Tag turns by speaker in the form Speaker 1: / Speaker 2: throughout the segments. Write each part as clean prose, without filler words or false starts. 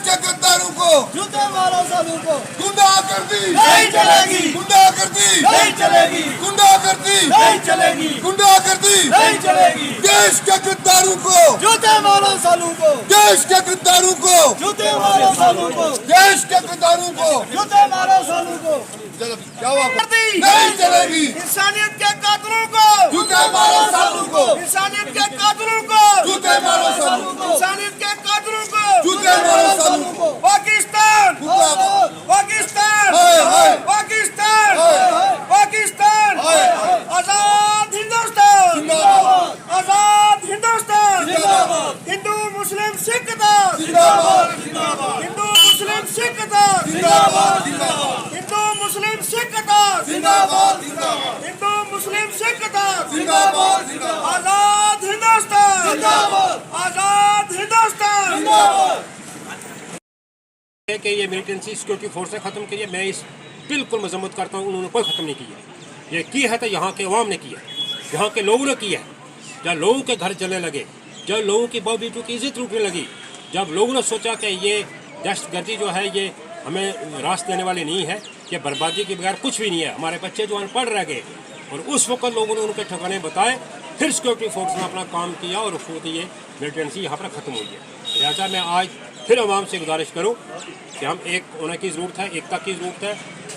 Speaker 1: के गद्दारों को
Speaker 2: जूते मारो सालू को,
Speaker 1: गुंडागर्दी
Speaker 2: नहीं चलेगी,
Speaker 1: गुंडागर्दी
Speaker 2: नहीं चलेगी,
Speaker 1: गुंडागर्दी
Speaker 2: नहीं चलेगी,
Speaker 1: गुंडागर्दी
Speaker 2: नहीं चलेगी।
Speaker 1: देश के गद्दारों को
Speaker 2: जूते मारो सालू को,
Speaker 1: देश के गद्दारों को
Speaker 2: जूते मारो सालू को,
Speaker 1: देश के गद्दारों को
Speaker 2: जूते मारो सालू को।
Speaker 1: क्या हुआ? नहीं चलेगी।
Speaker 2: इंसानियत के कातिलों को
Speaker 1: जूते मारो सालू को,
Speaker 2: इंसानियत के कातिलों को,
Speaker 1: जूते मारो सालू को,
Speaker 2: इंसानियत के कातिलों को,
Speaker 1: जूते मारो सालू को।
Speaker 2: पाकिस्तान
Speaker 1: जिंदाबाद।
Speaker 2: पाकिस्तान
Speaker 1: हाय हाय
Speaker 2: पाकिस्तान
Speaker 1: हाय
Speaker 2: पाकिस्तान
Speaker 1: हाय हाय
Speaker 2: आजाद हिंदुस्तान
Speaker 1: जिंदाबाद
Speaker 2: आजाद हिंदुस्तान
Speaker 1: जिंदाबाद
Speaker 2: हिंदू मुस्लिम सिख का
Speaker 1: जिंदाबाद जिंदाबाद
Speaker 2: हिंदू मुस्लिम सिख का
Speaker 1: जिंदाबाद जिंदाबाद
Speaker 2: हिंदू मुस्लिम सिख का
Speaker 1: जिंदाबाद जिंदाबाद
Speaker 2: हिंदू मुस्लिम सिख का
Speaker 1: जिंदाबाद जिंदाबाद
Speaker 2: आजाद हिंदुस्तान
Speaker 1: जिंदाबाद
Speaker 2: आजाद हिंदुस्तान
Speaker 1: जिंदाबाद।
Speaker 3: कि ये मिलिटेंसी सिक्योरिटी फोर्स ने ख़त्म की है, मैं इस बिल्कुल मजम्मत करता हूँ। उन्होंने कोई ख़त्म नहीं किया। ये की है तो यहाँ के अवाम ने किया, यहाँ के लोगों ने किया। जब लोगों के घर जलने लगे, जब लोगों की बहू बेटियों की इज्जत लूटने लगी, जब लोगों ने सोचा कि ये दहशतगर्दी जो है ये हमें रास देने वाली नहीं है, ये बर्बादी के बगैर कुछ भी नहीं है, हमारे बच्चे जो अनपढ़ रह गए, और उस वक्त लोगों ने उनके ठिकाने बताए, फिर सिक्योरिटी फोर्स ने अपना काम किया और उस वक्त ये मिलिटेंसी यहाँ पर ख़त्म हुई है। लिहाजा मैं आज फिर अवाम से गुजारिश करूँ कि हम एक होने की ज़रूरत है, एकता की ज़रूरत है।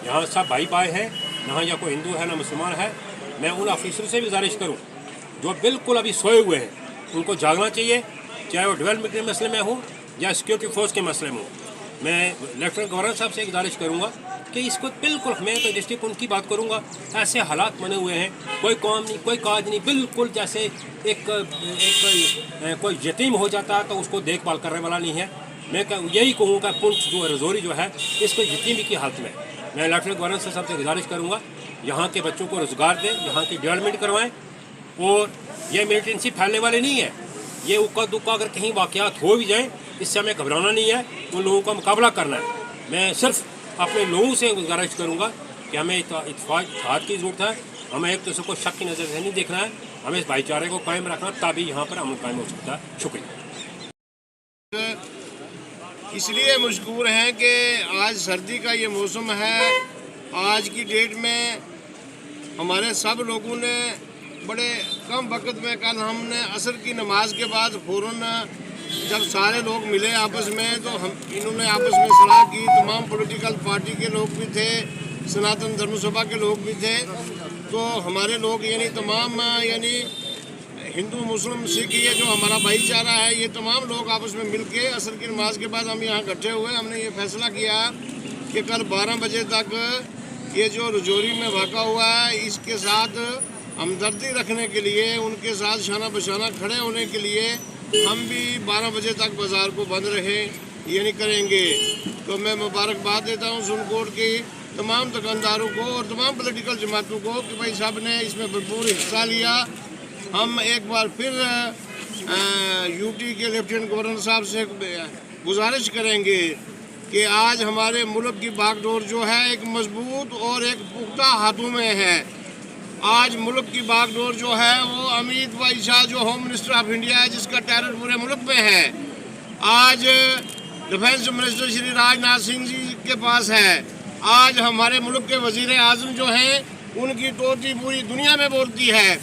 Speaker 3: यहाँ सब भाई भाई हैं, यहाँ या कोई हिंदू है ना मुसलमान है। मैं उन ऑफिसरों से भी गुजारिश करूँ जो बिल्कुल अभी सोए हुए हैं, उनको जागना चाहिए, चाहे वो डेवलपमेंट के मसले में हो या सिक्योरिटी फोर्स के मसले में हो। मैं लेफ्टिनेंट गवर्नर साहब से गुजारिश करूँगा कि इसको बिल्कुल, मैं तो डिस्ट्रिक्ट उनकी बात करूँगा, ऐसे हालात बने हुए हैं, कोई काम नहीं, कोई काज नहीं, बिल्कुल जैसे एक कोई यतीम हो जाता है तो उसको देखभाल करने वाला नहीं है। मैं यही कहूँगा पुंछ जो रजौरी जो है इसको यतीमी की हालत में। मैं लेफ्टिनेंट गवर्नर साहब से गुजारिश करूँगा यहाँ के बच्चों को रोज़गार दें, यहाँ की डेवलपमेंट करवाएँ। और ये मिलिटेंसी फैलने वाले नहीं है, ये उक्का दुक्का अगर कहीं वाक़यात हो भी जाएँ, इससे हमें घबराना नहीं है, उन लोगों का मुकाबला करना है। मैं सिर्फ अपने लोगों से गुजारिश करूँगा कि हमें इत्तेफाक की ज़रूरत है, हमें एक दूसरे को शक की नज़र से नहीं देखना है, हमें इस भाईचारे को कायम रखना, तभी यहाँ पर अमन कायम हो सकता है। शुक्रिया।
Speaker 4: इसलिए मशकूर हैं कि आज सर्दी का ये मौसम है। आज की डेट में हमारे सब लोगों ने बड़े कम वक्त में, कल हमने असर की नमाज के बाद फ़ौरन जब सारे लोग मिले आपस में, तो हम इन्होंने आपस में सलाह की। तमाम पॉलिटिकल पार्टी के लोग भी थे, सनातन धर्म सभा के लोग भी थे, तो हमारे लोग यानी तमाम यानी हिंदू मुस्लिम सिख ये जो हमारा भाईचारा है, ये तमाम लोग आपस में मिलके असर की नमाज के बाद हम यहाँ इकट्ठे हुए। हमने ये फैसला किया कि कल 12 बजे तक ये जो रजौरी में वाक़ा हुआ है, इसके साथ हमदर्दी रखने के लिए, उनके साथ शाना बशाना खड़े होने के लिए हम भी 12 बजे तक बाज़ार को बंद रहे यानी करेंगे। तो मैं मुबारकबाद देता हूँ सुनकोट की तमाम दुकानदारों को और तमाम पॉलिटिकल जमातों को कि भाई सब ने इसमें भरपूर हिस्सा लिया। हम एक बार फिर यूटी के लेफ्टिनेंट गवर्नर साहब से गुजारिश करेंगे कि आज हमारे मुल्क की बागडोर जो है एक मजबूत और एक पुख्ता हाथों में है। आज मुल्क की बागडोर जो है वो अमित भाई शाह जो होम मिनिस्टर ऑफ इंडिया है, जिसका टेरर पूरे मुल्क में है। आज डिफेंस मिनिस्टर श्री राजनाथ सिंह जी के पास है। आज हमारे मुल्क के वजीर आज़म जो हैं उनकी टोटी पूरी दुनिया में बोलती है।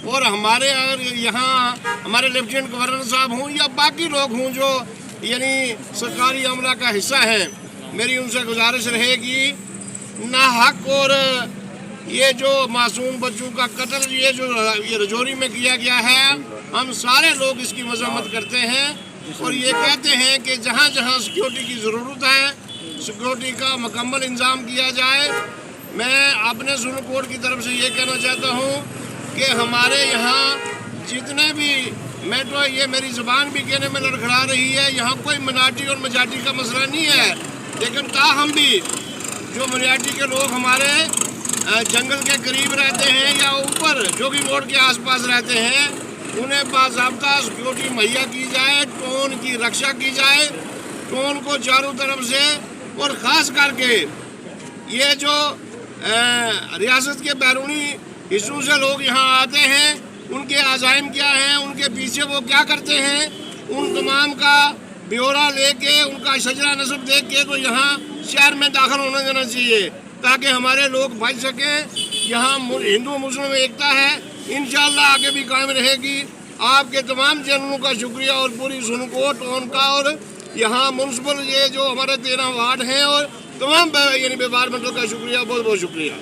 Speaker 4: और हमारे अगर यहाँ हमारे लेफ्टिनेंट गवर्नर साहब हों या बाकी लोग हों जो यानी सरकारी अमला का हिस्सा हैं, मेरी उनसे गुजारिश रहेगी ना हक और ये जो मासूम बच्चों का कत्ल ये रजौरी में किया गया है, हम सारे लोग इसकी मजम्मत करते हैं और ये कहते हैं कि जहाँ जहाँ सिक्योरिटी की ज़रूरत है सिक्योरिटी का मुकम्मल इंतज़ाम किया जाए। मैं अपने सुनकोट की तरफ से ये कहना चाहता हूँ कि हमारे यहाँ जितने भी, मैं तो ये मेरी ज़ुबान भी कहने में लड़खड़ा रही है, यहाँ कोई मिनाटी और मेजॉरिटी का मसला नहीं है, लेकिन ताहम भी जो मिनाटी के लोग हमारे जंगल के करीब रहते हैं या ऊपर जोगी रोड के आसपास रहते हैं, उन्हें बाज़ाब्ता सिक्योरिटी मुहैया की जाए, टोन की रक्षा की जाए, टोन को चारों तरफ से। और ख़ास करके ये जो रियासत के बैरूनी हिस्सों से लोग यहाँ आते हैं, उनके अज़ाइम क्या हैं, उनके पीछे वो क्या करते हैं, उन तमाम का ब्यौरा लेके उनका शजरा नस्ब देख के तो यहाँ शहर में दाखिल होना देना चाहिए ताकि हमारे लोग बच सकें। यहाँ हिंदू मुस्लिम एकता है, इंशाअल्लाह आगे भी कायम रहेगी। आपके तमाम चैनलों का शुक्रिया और पूरी सुनकोट उनका और यहाँ म्यूनसिपल ये जो हमारे 13 वार्ड हैं और तमाम यानी व्यापार मंडल का शुक्रिया, बहुत बहुत शुक्रिया।